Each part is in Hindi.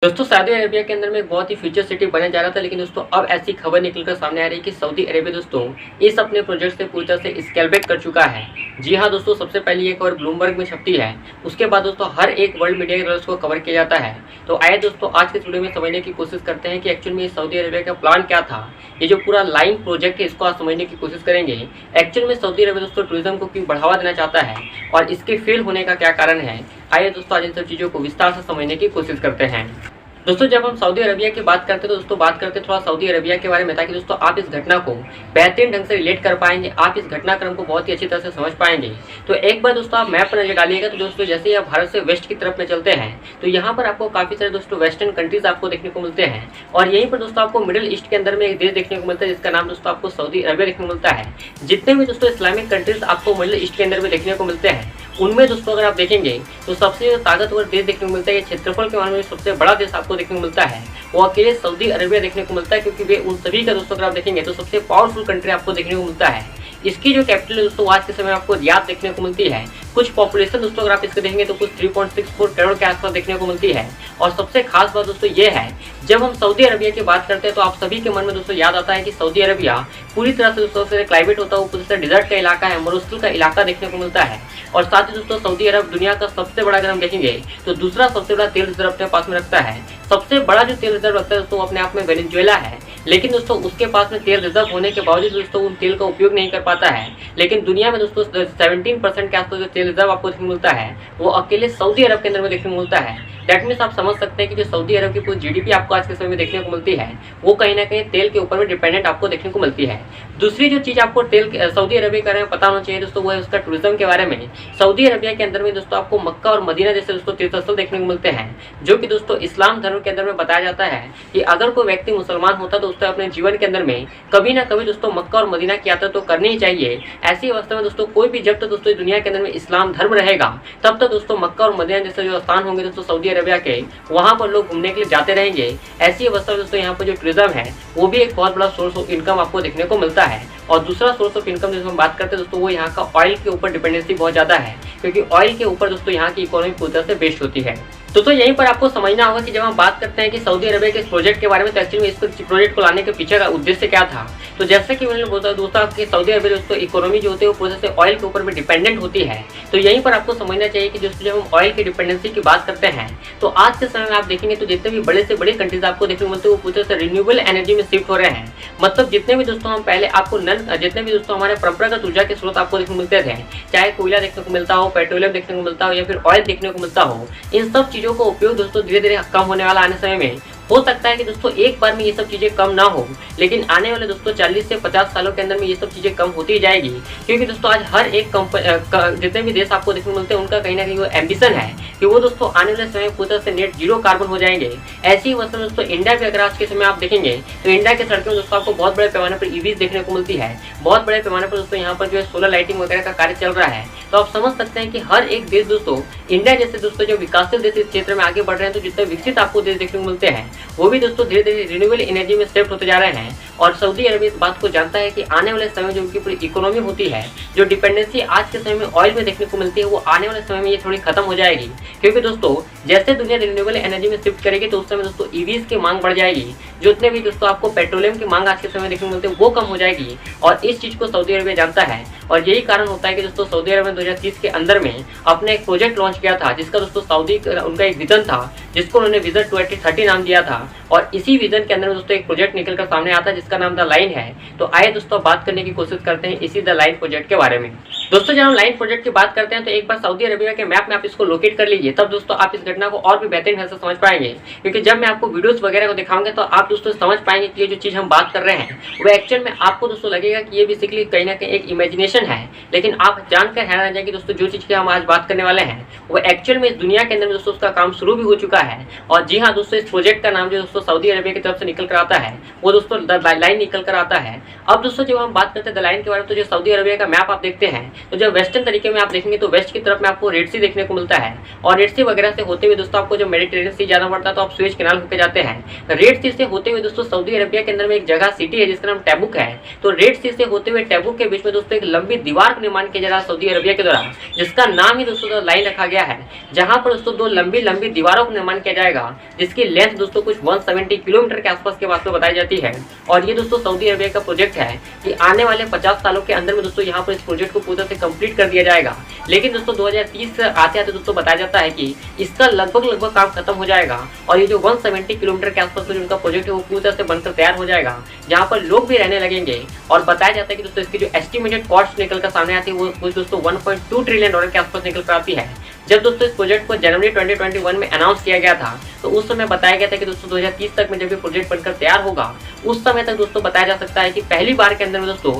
दोस्तों सऊदी अरेबिया के अंदर में एक बहुत ही फ्यूचर सिटी बनने जा रहा था, लेकिन दोस्तों अब ऐसी खबर निकलकर सामने आ रही है कि सऊदी अरेबिया दोस्तों इस अपने प्रोजेक्ट से पूरी तरह से स्केल बैक कर चुका है। जी हाँ दोस्तों, सबसे पहले ये खबर ब्लूमबर्ग में छपती है, उसके बाद दोस्तों हर एक वर्ल्ड मीडिया के द्वारा उसको कवर किया जाता है। तो आइए दोस्तों आज के वीडियो में समझने की कोशिश करते हैं कि एक्चुअल में सऊदी अरेबिया का प्लान क्या था। ये जो पूरा लाइन प्रोजेक्ट है इसको आज समझने की कोशिश करेंगे। एक्चुअल में सऊदी अरेबिया दोस्तों टूरिज्म को क्यों बढ़ावा देना चाहता है और इसके फेल होने का क्या कारण है। आइए दोस्तों आज इन सब चीज़ों को विस्तार से समझने की कोशिश करते हैं। दोस्तों जब हम सऊदी अरबिया की बात करते हैं तो दोस्तों बात करते हैं थोड़ा सऊदी अरबिया के बारे में, ताकि दोस्तों आप इस घटना को बेहतरीन ढंग से रिलेट कर पाएंगे, आप इस घटनाक्रम को बहुत ही अच्छी तरह से समझ पाएंगे। तो एक बार दोस्तों आप मैप पर नजर डालिएगा तो दोस्तों जैसे ही आप भारत से वेस्ट की तरफ में चलते हैं तो यहाँ पर आपको काफी सारे दोस्तों वेस्टर्न कंट्रीज आपको देखने को मिलते हैं, और यहीं पर दोस्तों आपको मिडिल ईस्ट के अंदर में एक देश देखने को मिलता है जिसका नाम दोस्तों आपको सऊदी अरबिया देखने को मिलता है। जितने भी दोस्तों इस्लामिक कंट्रीज आपको मिडिल ईस्ट के अंदर में देखने को मिलते हैं उनमें दोस्तों अगर आप देखेंगे तो सबसे ताकतवर देश देखने को मिलता है। क्षेत्रफल के मामले में सबसे बड़ा देश आपको देखने को मिलता है वो अकेले सऊदी अरबिया देखने को मिलता है, क्योंकि वे उन सभी का दोस्तों अगर आप देखेंगे तो सबसे पावरफुल कंट्री आपको देखने को मिलता है। इसकी जो कैपिटल है दोस्तों आज के समय आपको रियाद देखने को मिलती है। कुछ पॉपुलेशन दोस्तों अगर आप इसके देखेंगे तो कुछ 3.64 करोड़ के आसपास देखने को मिलती है। और सबसे खास बात दोस्तों ये है, जब हम सऊदी अरबिया की बात करते हैं तो आप सभी के मन में दोस्तों याद आता है कि सऊदी अरबिया पूरी तरह से दोस्तों से क्लाइमेट होता है वो पूरी तरह डिजर्ट का इलाका है, मरुस्थल का इलाका देखने को मिलता है। और साथ ही दोस्तों सऊदी अरब दुनिया का सबसे बड़ा अगर हम देखेंगे तो दूसरा सबसे बड़ा तेल रिजर्व अपने पास में रखता है। सबसे बड़ा जो तेल रिजर्व रखता है दोस्तों अपने आप में वेनेजुएला है, लेकिन दोस्तों उसके पास में तेल रिजर्व होने के बावजूद दोस्तों उन तेल का उपयोग नहीं कर पाता है। लेकिन दुनिया में दोस्तों 17% के आसपास जो तेल रिजर्व आपको देखने को मिलता है वो अकेले सऊदी अरब के अंदर में देखने को मिलता है। दैट मीन्स आप समझ सकते हैं कि जो सऊदी अरब की पूरी जीडीपी आपको आज के समय में देखने को मिलती है वो कहीं ना कहीं तेल के ऊपर में डिपेंडेंट आपको देखने को मिलती है। दूसरी जो चीज़ आपको सऊदी अरबिया के बारे में पता होना चाहिए दोस्तों वो है उसका टूरिज्म के बारे में। सऊदी अरबिया के अंदर में दोस्तों आपको मक्का और मदीना जैसे दोस्तों तीर्थस्थल देखने को मिलते हैं, जो कि दोस्तों इस्लाम धर्म के अंदर में बताया जाता है कि अगर कोई व्यक्ति मुसलमान होता तो उसको अपने जीवन के अंदर में कभी ना कभी दोस्तों मक्का और मदीना की यात्रा तो करनी ही चाहिए। ऐसी अवस्था में दोस्तों कोई भी जब तक दोस्तों दुनिया के अंदर में इस्लाम धर्म रहेगा तब तक दोस्तों मक्का और मदीना जैसे जो स्थान होंगे दोस्तों सऊदी अरबिया के वहाँ पर लोग घूमने के लिए जाते रहेंगे। ऐसी अवस्था में दोस्तों यहाँ पर जो टूरिज्म है वो भी एक बहुत बड़ा सोर्स ऑफ इनकम आपको देखने को मिलता है। और दूसरा सोर्स ऑफ इनकम जिसमें हम बात करते हैं दोस्तों वो यहाँ का ऑयल के ऊपर डिपेंडेंसी बहुत ज़्यादा है, क्योंकि ऑयल के ऊपर दोस्तों यहाँ की इकोनॉमी पूरी तरह से बेस्ड होती है। तो यहीं पर आपको समझना होगा कि जब हम बात करते हैं कि सऊदी अरबिया के इस प्रोजेक्ट के बारे में तो एक्चुअली इस प्रोजेक्ट को लाने के पीछे का उद्देश्य क्या था। तो जैसे कि मैंने बोला दोस्तों कि सऊदी अरबिया दोस्तों इकोनॉमी जो होती है वो पूरी तरह से ऑयल के ऊपर में डिपेंडेंट होती है। तो यहीं पर आपको समझना चाहिए कि दोस्तों जब हम ऑयल की डिपेंडेंसी की बात करते हैं तो आज के समय में आप देखेंगे तो जितने भी बड़े से बड़े कंट्रीज आपको देखने को मिलते हैं वो पूरी तरह से रिन्यूएबल एनर्जी में शिफ्ट हो रहे हैं। मतलब जितने भी दोस्तों हम पहले आपको जितने भी दोस्तों हमारे परंपरागत ऊर्जा के स्रोत आपको देखने को मिलते थे, चाहे कोयला देखने को मिलता हो, पेट्रोलियम देखने को मिलता हो या फिर ऑयल देखने को मिलता हो, इन सब चीज़ों का उपयोग दोस्तों धीरे धीरे कम होने वाला आने समय में हो सकता है कि दोस्तों एक बार में ये सब चीज़ें कम ना हो, लेकिन आने वाले दोस्तों 40 से 50 सालों के अंदर में ये सब चीज़ें कम होती ही जाएगी। क्योंकि दोस्तों आज हर एक जितने भी देश आपको देखने को मिलते हैं उनका कहीं ना कहीं वो एम्बिशन है कि वो दोस्तों आने वाले समय पूरी तरह से नेट जीरो कार्बन हो जाएंगे। ऐसी अवस्था में दोस्तों इंडिया भी अगर आज के समय आप देखेंगे तो इंडिया के सड़कों में दोस्तों आपको बहुत बड़े पैमाने पर ईवीज देखने को मिलती है, बहुत बड़े पैमाने पर दोस्तों यहाँ पर जो है सोलर लाइटिंग वगैरह का कार्य चल रहा है। तो आप समझ सकते हैं कि हर एक देश दोस्तों इंडिया जैसे दोस्तों जो विकासशील देश इस क्षेत्र में आगे बढ़ रहे हैं तो जितने विकसित आपको देश देखने को मिलते हैं वो भी दोस्तों धीरे धीरे रिन्यूएबल एनर्जी में शिफ्ट होते जा रहे हैं। और सऊदी अरबिया इस बात को जानता है कि आने वाले समय जो उनकी पूरी इकोनॉमी होती है, जो डिपेंडेंसी आज के समय में ऑयल में देखने को मिलती है वो आने वाले समय में ये थोड़ी खत्म हो जाएगी। क्योंकि दोस्तों जैसे दुनिया रिन्यूएबल एनर्जी में शिफ्ट करेगी तो उस समय दोस्तों ईवीज की मांग बढ़ जाएगी, जितने भी दोस्तों आपको पेट्रोलियम की मांग आज के समय देखने को मिलती है वो कम हो जाएगी। और इस चीज को सऊदी अरबिया जानता है और यही कारण होता है कि दोस्तों सऊदी अरब ने 2030 के अंदर में अपने एक प्रोजेक्ट लॉन्च किया था जिसका दोस्तों उनका एक विजन था जिसको उन्होंने विजन 2030 नाम दिया था। और इसी विजन के अंदर में दोस्तों एक प्रोजेक्ट निकल कर सामने आता है जिसका नाम द लाइन है। तो आइए दोस्तों बात करने की कोशिश करते हैं इसी द लाइन प्रोजेक्ट के बारे में। दोस्तों जब हम लाइन प्रोजेक्ट की बात करते हैं तो एक बार सऊदी अरबिया के मैप में आप इसको लोकेट कर लीजिए, तब दोस्तों आप इस घटना को और भी बेहतरीन ढंग से समझ पाएंगे। क्योंकि जब मैं आपको वीडियोस वगैरह को दिखाऊंगा तो आप दोस्तों समझ पाएंगे कि ये जो चीज़ हम बात कर रहे हैं वो एक्चुअल में आपको दोस्तों लगेगा कि ये बेसिकली कहीं ना कहीं एक इमेजिनेशन है, लेकिन आप जानकर हैरान रह जाएंगे दोस्तों जो चीज़ की हम आज बात करने वाले हैं वो एक्चुअल में इस दुनिया के अंदर में दोस्तों उसका काम शुरू भी हो चुका है। और जी हाँ दोस्तों, इस प्रोजेक्ट का नाम जो दोस्तों सऊदी अरबिया की तरफ से निकल कर आता है वो दोस्तों द लाइन निकल कर आता है। अब दोस्तों जब हम बात करते हैं द लाइन के बारे में तो जो सऊदी अरबिया का मैप आप देखते हैं तो जब वेस्टर्न तरीके में आप देखेंगे तो वेस्ट की तरफ में आपको रेड सी देखने को मिलता है, और रेड सी वगैरह से होते हुए दोस्तों आपको जो मेडिटेरेनियन सी जाना पड़ता है तो आप सुएज कैनाल होकर जाते हैं। रेड सी से होते हुए दोस्तों सऊदी अरबिया के अंदर में एक जगह सिटी है जिसका नाम टैबुक है। तो रेड सी से होते हुए टैबुक के बीच में दोस्तों एक लंबी दीवार का निर्माण किया जा रहा है सऊदी अरबिया के द्वारा, जिसका नाम ही दोस्तों लाइन रखा गया है, जहां पर दोस्तों दो लंबी लंबी दीवारों का निर्माण किया जाएगा, जिसकी लेंथ दोस्तों कुछ 170 किलोमीटर के आसपास के बात में बताई जाती है। और ये दोस्तों सऊदी अरबिया का प्रोजेक्ट है कि आने वाले 50 सालों के अंदर में दोस्तों यहाँ पर इस प्रोजेक्ट को पूरी तरह से कंप्लीट कर दिया जाएगा। लेकिन दोस्तों 2030 आते आते दोस्तों बताया जाता है कि इसका लगभग काम खत्म हो जाएगा, और ये जो 170 किलोमीटर के आसपास जो उनका प्रोजेक्ट है वो पूरी तरह से बनकर तैयार हो जाएगा, जहाँ पर लोग भी रहने लगेंगे। और बताया जाता है कि दोस्तों इसकी जो एस्टिमेटेड कॉस्ट निकल कर सामने आती है वो कुछ दोस्तों 1.2 ट्रिलियन डॉलर के आसपास निकल कर आती है। जब दोस्तों इस प्रोजेक्ट को जनवरी 2021 में अनाउंस किया गया था तो उस समय बताया गया था कि दोस्तों 2030 तक में जब ये प्रोजेक्ट बनकर तैयार होगा उस समय तक दोस्तों बताया जा सकता है कि पहली बार के अंदर में दोस्तों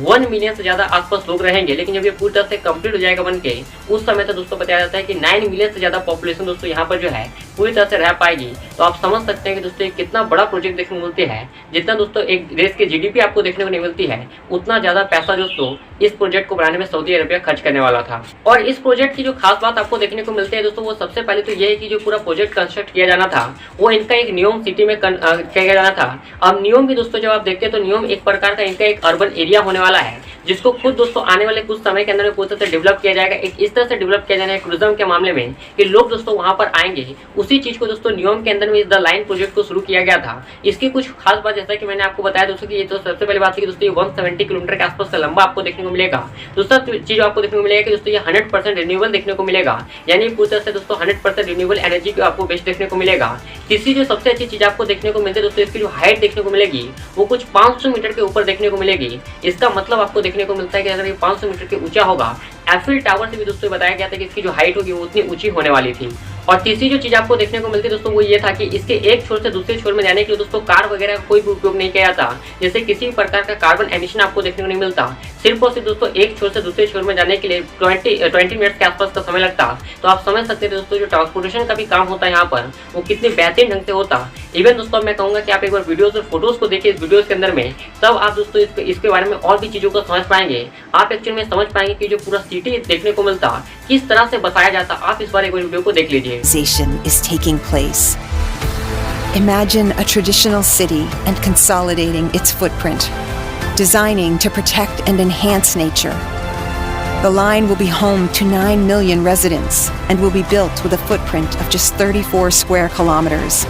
1 मिलियन से ज्यादा आसपास लोग रहेंगे। लेकिन जब ये पूरी तरह से कंप्लीट हो जाएगा बन के उस समय तक दोस्तों बताया जाता है कि 9 मिलियन से ज्यादा पॉपुलेशन दोस्तों यहाँ पर जो है पूरी तरह से रह पाएगी। तो आप समझ सकते हैं कि दोस्तों कितना बड़ा प्रोजेक्ट देखने को मिलती है। जितना दोस्तों एक देश की जीडीपी आपको देखने को नहीं मिलती है उतना ज्यादा पैसा दोस्तों इस प्रोजेक्ट को बनाने में सऊदी अरबिया खर्च करने वाला था। और इस प्रोजेक्ट की जो खास बात आपको देखने को मिलती है दोस्तों वो सबसे पहले तो ये है कि जो पूरा प्रोजेक्ट कंस्ट्रक्ट किया जाना था वो इनका एक न्योम सिटी में किया जाना था। अब न्योम भी दोस्तों जब आप देखते हैं तो न्योम एक प्रकार का इनका एक अर्बन एरिया होने वाला है, जिसको खुद दोस्तों आने वाले कुछ समय के अंदर में पूरी तरह से डेवलप किया जाएगा। एक इस तरह से डेवलप किया जाना है टूरिज्म के मामले में कि लोग दोस्तों वहां पर आएंगे। उसी चीज को दोस्तों न्योम के अंदर में इस द लाइन प्रोजेक्ट को शुरू किया गया था। इसकी कुछ खास बात जैसा कि मैंने आपको बताया दोस्तों कि ये तो सबसे पहली बात है कि दोस्तों ये 170 किलोमीटर के आसपास का लंबा आपको देखने को मिलेगा। दूसरा चीज आपको देखने को मिलेगा कि दोस्तों ये 100% रिन्यूएबल देखने को मिलेगा, यानी पूरी तरह से दोस्तों 100% रिन्यूएबल एनर्जी को आपको बेस्ट देखने को मिलेगा। तीसरी जो सबसे अच्छी चीज आपको देखने को मिलती है दोस्तों इसकी जो हाइट देखने को मिलेगी वो कुछ 500 मीटर के ऊपर देखने को मिलेगी। इसका मतलब आपको देखने को मिलता है कि अगर ये 500 मीटर के ऊंचा होगा, एफिल टावर से भी दोस्तों बताया गया था कि इसकी जो हाइट होगी वो उतनी ऊंची होने वाली थी। और तीसरी जो चीज आपको देखने को मिलती है दोस्तों वो ये था कि इसके एक छोर से दूसरे छोर में जाने के लिए दोस्तों कार वगैरह का कोई भी उपयोग नहीं किया जाता, जैसे किसी भी प्रकार का कार्बन एमिशन आपको देखने को नहीं मिलता। सिर्फ और सिर्फ दोस्तों एक छोर से दूसरे छोर में जाने के लिए 20 मिनट के आसपास का समय लगता। तो आप समझ सकते हैं दोस्तों जो ट्रांसपोर्टेशन का भी काम होता है यहाँ पर वो कितने बेहतरीन ढंग से होता। इवन दोस्तों मैं कहूँगा कि आप एक बार वीडियोस और फोटोज को देखिए इस वीडियोस के अंदर में, तब आप दोस्तों इसके बारे में और भी चीज़ों को समझ पाएंगे। आप एक्चुअली में समझ पाएंगे कि जो पूरा सिटी देखने को मिलता किस तरह से बसाया जाता। आप इस बार एक वीडियो को देख लीजिए। Is taking place. Imagine a traditional city and consolidating its footprint, designing to protect and enhance nature. The line will be home to 9 million residents and will be built with a footprint of just 34 square kilometers.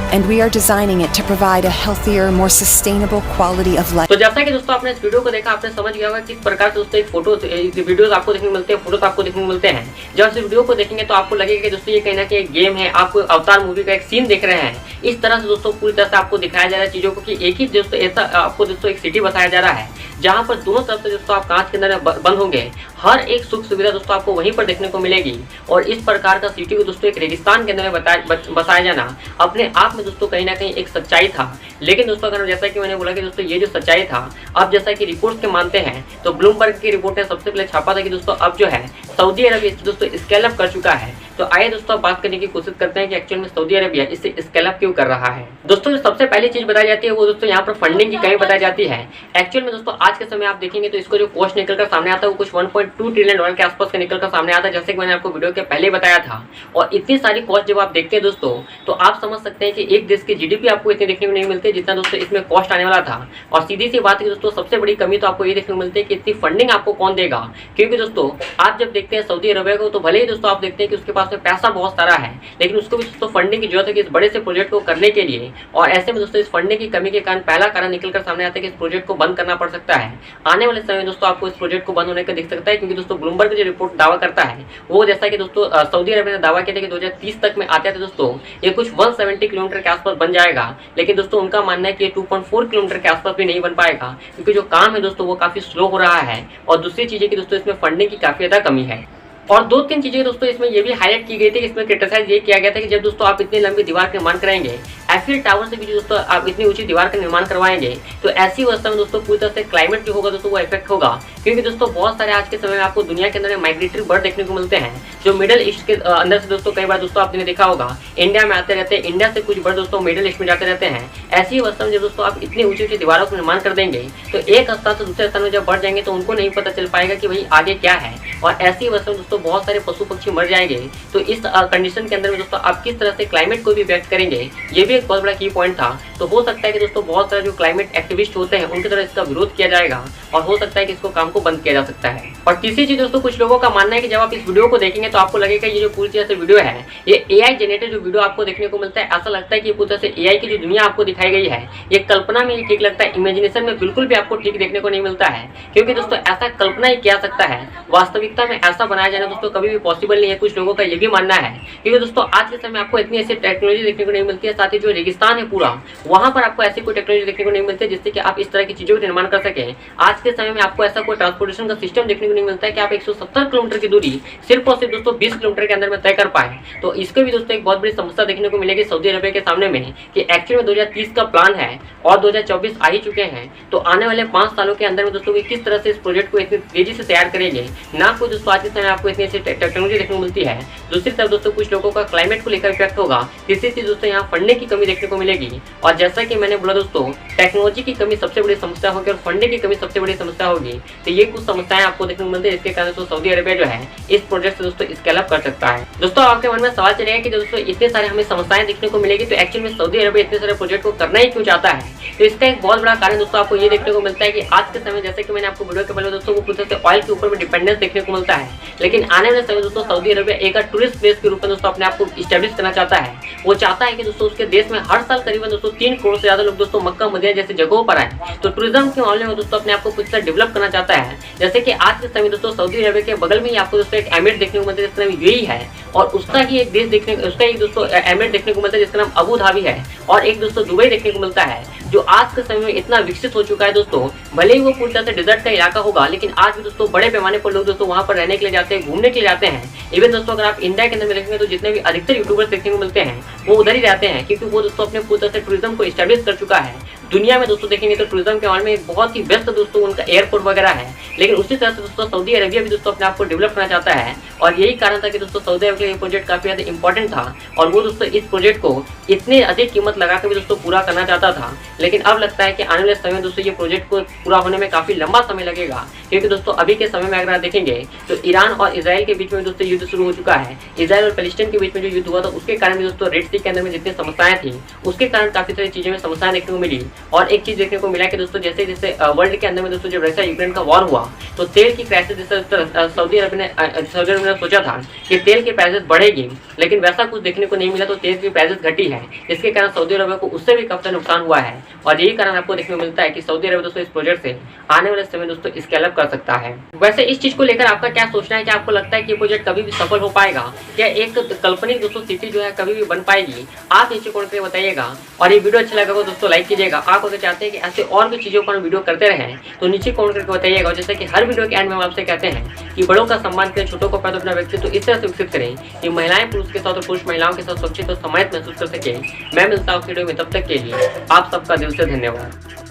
And we are designing it to provide a healthier, more sustainable quality of life. तो जैसा कि दोस्तों आपने इस वीडियो को देखा आपने समझ गया होगा किस प्रकार से दोस्तों एक फोटो वीडियोस आपको देखने को मिलते हैं, फोटोज आपको देखने को मिलते हैं। जब इस वीडियो को देखेंगे तो आपको लगेगा कि दोस्तों ये कहीं ना कहीं एक गेम है, आप अवतार मूवी का एक सीन देख रहे हैं। इस तरह से दोस्तों पूरी तरह से आपको दिखाया जा रहा है चीजों को कि एक ही दोस्तों ऐसा आपको दोस्तों एक सिटी बताया जा रहा है जहाँ पर दोनों तरफ से दोस्तों आप कांच के अंदर बंद होंगे। हर एक सुख सुविधा दोस्तों आपको वहीं पर देखने को मिलेगी। और इस प्रकार का सिटी को दोस्तों एक रेगिस्तान के अंदर में बसाया जाना अपने आप में दोस्तों कहीं ना कहीं एक सच्चाई था। लेकिन दोस्तों अगर जैसा कि मैंने बोला कि दोस्तों ये जो सच्चाई था, अब जैसा कि रिपोर्ट्स के मानते हैं तो ब्लूमबर्ग की रिपोर्ट ने सबसे पहले छापा था कि दोस्तों अब जो है सऊदी अरबिया इसे दोस्तों स्केल अप कर चुका है। तो आइए दोस्तों बात करने की कोशिश करते हैं कि एक्चुअल में सऊदी अरबिया इसे स्केल अप क्यों कर रहा है। दोस्तों जो सबसे पहली चीज बताई जाती है वो दोस्तों यहाँ पर फंडिंग की कमी बताई जाती है। एक्चुअल में दोस्तों आज के समय आप देखेंगे तो इसको जो कॉस्ट निकल कर सामने आता है वो कुछ 1.2 ट्रिलियन डॉलर के आसपास का निकल कर सामने आता है, जैसे कि मैंने आपको वीडियो के पहले बताया था। और इतनी सारी कॉस्ट जब आप देखते हैं दोस्तों तो आप समझ सकते हैं कि एक देश की जीडीपी आपको इतनी देखने को नहीं मिलती जितना दोस्तों इसमें कॉस्ट आने वाला था। और सीधी सी बात है दोस्तों सबसे बड़ी कमी तो आपको ये देखने को मिलती है कि इतनी फंडिंग आपको कौन देगा। क्योंकि दोस्तों आप जब देखते हैं सऊदी अरबिया को तो भले ही दोस्तों आप देखते हैं कि उसके पास में पैसा बहुत सारा है, लेकिन उसको भी दोस्तों फंडिंग की जरूरत है कि इस बड़े से प्रोजेक्ट को करने के लिए। और ऐसे में दोस्तों इस फंडिंग की कमी के कारण पहला कारण निकल कर सामने आता है कि इस प्रोजेक्ट को बंद करना पड़ सकता है। आने वाले समय में दोस्तों आपको इस प्रोजेक्ट को बंद होने का दिख सकता है, क्योंकि दोस्तों ब्लूमबर्ग जो रिपोर्ट दावा करता है वो जैसा कि दोस्तों सऊदी अरबिया ने दावा किया था कि 2030 तक में आते थे दोस्तों ये कुछ 170 किलोमीटर के आसपास बन जाएगा। लेकिन दोस्तों उनका मानना है कि ये 2.4 किलोमीटर के आसपास भी नहीं बन पाएगा, क्योंकि जो काम है दोस्तों वो काफी स्लो हो रहा है। और दूसरी चीज है कि दोस्तों इसमें फंडिंग की काफी ज्यादा कमी है। और दो तीन चीजें दोस्तों इसमें ये भी हाईलाइट की गई थी कि इसमें क्रिटिसाइज ये किया गया था कि जब दोस्तों आप इतनी लंबी दीवार का निर्माण करेंगे, आईफिल टावर से भी दोस्तों आप इतनी ऊंची दीवार का निर्माण करवाएंगे तो ऐसी अवस्था में दोस्तों पूरी तरह से क्लाइमेट जो होगा दोस्तों वो इफेक्ट होगा, क्योंकि दोस्तों बहुत सारे आज के समय में आपको दुनिया के अंदर माइग्रेटरी बर्ड देखने को मिलते हैं जो मिडिल ईस्ट के अंदर से दोस्तों कई बार दोस्तों आपने देखा होगा इंडिया में आते रहते हैं, इंडिया से कुछ बर्ड दोस्तों मिडिल ईस्ट में जाते रहते हैं। ऐसी अवस्था में जब दोस्तों आप इतनी ऊंची ऊंची दीवारों का निर्माण कर देंगे तो एक स्थान से दूसरे स्थान में जब बढ़ जाएंगे तो उनको नहीं पता चल पाएगा कि भाई आगे क्या है, और ऐसी अवस्था में दोस्तों बहुत सारे पशु पक्षी मर जाएंगे। तो इस कंडीशन के अंदर में दोस्तों आप किस तरह से क्लाइमेट को भी व्यक्त करेंगे, ये भी एक बहुत बड़ा की पॉइंट था। तो हो सकता है कि दोस्तों बहुत सारे जो क्लाइमेट एक्टिविस्ट होते हैं उनकी तरह इसका विरोध किया जाएगा और हो सकता है कि इसको काम को बंद किया जा सकता है। और तीसरी चीज दोस्तों, कुछ लोगों का मानना है कि जब आप इस वीडियो को देखेंगे तो आपको लगेगा ये जो पूरी तरह से वीडियो है ये AI जनरेटेड जो वीडियो आपको देखने को मिलता है, ऐसा लगता है कि पूरी तरह से AI की जो दुनिया आपको दिखाई गई है ये कल्पना में ही ठीक लगता है, इमेजिनेशन में बिल्कुल भी आपको ठीक देखने को नहीं मिलता है। क्योंकि दोस्तों ऐसा कल्पना ही किया सकता है, वास्तविकता में ऐसा बनाया जाना दोस्तों कभी भी पॉसिबल नहीं है, कुछ लोगों का ये भी मानना है। क्योंकि दोस्तों आज के समय आपको इतनी ऐसी टेक्नोलॉजी देखने को नहीं मिलती है, साथ ही जो रेगिस्तान है पूरा वहां पर आपको ऐसी कोई टेक्नोलॉजी देखने को नहीं मिलती है जिससे कि आप इस तरह की चीजों का निर्माण कर सके। आज के समय में आपको ऐसा कोई ट्रांसपोर्टेशन का सिस्टम देखने को नहीं मिलता है कि आप 170 किलोमीटर की दूरी सिर्फ और सिर्फ दोस्तों 20 किलोमीटर के अंदर में तय कर पाए। तो इसको भी दोस्तों एक बहुत बड़ी समस्या देखने को मिलेगी सऊदी अरबिया के सामने में कि एक्चुअली में 2030 का प्लान है और 2024 आ ही चुके हैं। तो आने वाले 5 सालों के अंदर में दोस्तों किस तरह से इस प्रोजेक्ट को इतनी तेजी से तैयार करेंगे, ना कोई दोस्तों आज के समय आपको इतनी ऐसी टेक्नोलॉजी देखने को मिलती है। दूसरी तरफ दोस्तों कुछ लोगों का क्लाइमेट को लेकर इफेक्ट होगा, तीसरी चीज दोस्तों यहाँ फंडिंग की कमी देखने को मिलेगी। और जैसा कि मैंने बोला दोस्तों टेक्नोलॉजी की कमी सबसे बड़ी समस्या होगी और फंडिंग की कमी सबसे बड़ी समस्या होगी। तो ये कुछ समस्याएं आपको देखने को मिलती है, इसके कारण सऊदी अरबिया जो है इस प्रोजेक्ट से दोस्तों स्केल अप कर सकता है। दोस्तों आपके मन में सवाल चलेगा कि दोस्तों इतने सारे हमें समस्याएं देखने को मिलेगी तो एक्चुअल में सऊदी अरबिया इतने सारे प्रोजेक्ट को करना ही क्यों चाहता है। तो इसका एक बहुत बड़ा कारण दोस्तों आपको ये देखने को मिलता है कि आज के समय जैसे कि मैंने आपको वीडियो के पहले दोस्तों वो पूछा से ऑयल के ऊपर में डिपेंडेंस देखने को मिलता है, लेकिन आने वाले समय दोस्तों सऊदी अरबिया एक टूरिस्ट प्लेस के रूप में दोस्तों अपने आप को स्टैब्लिश करना चाहता है। वो चाहता है कि दोस्तों उसके देश में हर साल करीबन दोस्तों 3 करोड़ से ज्यादा लोग दोस्तों मक्का मदीना जैसे जगहों पर आए। तो टूरिज्म के मामले में दोस्तों अपने आप को कुछ डेवलप करना चाहता है। जैसे कि आज के समय दोस्तों सऊदी अरबिया के बगल में ही आपको दोस्तों एक एमिरेट देखने को मिलता है जिसका नाम यूएई है, और उसका ही एक देश देखने उसका एक दोस्तों एमिरेट देखने को मिलता है जिसका नाम अबू धाबी है, और एक दोस्तों दुबई देखने को मिलता है जो आज के समय में इतना विकसित हो चुका है दोस्तों। भले ही वो पूरी तरह से डिजर्ट का इलाका होगा लेकिन आज भी दोस्तों बड़े पैमाने पर लोग दोस्तों वहां पर रहने के लिए जाते हैं, घूमने के लिए जाते हैं। इवन दोस्तों अगर आप इंडिया के अंदर में देखेंगे तो जितने भी अधिकतर यूट्यूबर्स देखने को मिलते हैं वो उधर ही रहते हैं, क्योंकि वो दोस्तों अपने पूरी तरह से टूरिज्म को स्टैब्लिश कर चुका है। दुनिया में दोस्तों देखेंगे तो टूरिज्म के मामले में बहुत ही बेस्ट दोस्तों उनका एयरपोर्ट वगैरह है, लेकिन उसी तरह से दोस्तों सऊदी अरबिया भी दोस्तों अपने आप को डेवलप करना चाहता है। और यही कारण था कि दोस्तों सऊदी अरबिया का प्रोजेक्ट काफी ज्यादा इंपॉर्टेंट था और वो दोस्तों इस प्रोजेक्ट को इतनी अधिक कीमत लगा कर भी दोस्तों पूरा करना चाहता था। लेकिन अब लगता है कि आने वाले समय दोस्तों ये प्रोजेक्ट को पूरा होने में काफी लंबा समय लगेगा, क्योंकि दोस्तों अभी के समय में अगर आप देखेंगे तो ईरान और इजराइल के बीच में दोस्तों युद्ध शुरू हो चुका है। इजराइल और पैलेस्टाइन के बीच में जो युद्ध हुआ था उसके कारण भी दोस्तों रेड सी के अंदर में जितनी समस्याएं थी उसके कारण काफी सारी चीजें में समस्याएं देखने को मिली। और एक चीज देखने को मिला कि दोस्तों जैसे जैसे वर्ल्ड के अंदर में दोस्तों जब रशिया यूक्रेन का वॉर हुआ तो तेल की प्राइसेस जैसे सऊदी अरब ने सोचा था कि तेल की प्राइसेस बढ़ेगी, लेकिन वैसा कुछ देखने को नहीं मिला। तो तेल की प्राइसेस घटी है, इसके कारण सऊदी अरब को उससे भी काफी नुकसान हुआ है। और यही कारण आपको देखने को मिलता है कि सऊदी अरब दोस्तों इस प्रोजेक्ट से आने वाले समय दोस्तों स्केल अप कर सकता है। वैसे इस चीज को लेकर आपका क्या सोचना है कि आपको लगता है कि प्रोजेक्ट कभी भी सफल हो पाएगा या एक काल्पनिक दोस्तों सिटी जो है कभी भी बन पाएगी? आप नीचे कमेंट करके बताइएगा। और ये वीडियो अच्छा लगा हो दोस्तों लाइक कीजिएगा। आप अगर चाहते हैं कि ऐसे और भी चीजों पर वीडियो करते रहें तो नीचे कमेंट करके बताइएगा। जैसे कि हर वीडियो के एंड में हम आपसे कहते हैं कि बड़ों का सम्मान करें, छोटों को अपना व्यक्तित्व इस तरह से विकसित करें कि महिलाएं पुरुष के साथ और पुरुष महिलाओं के साथ सुरक्षित और समाहित महसूस कर सके। मैं मिलता हूँ वीडियो में, तब तक के लिए आप सबका दिल से धन्यवाद।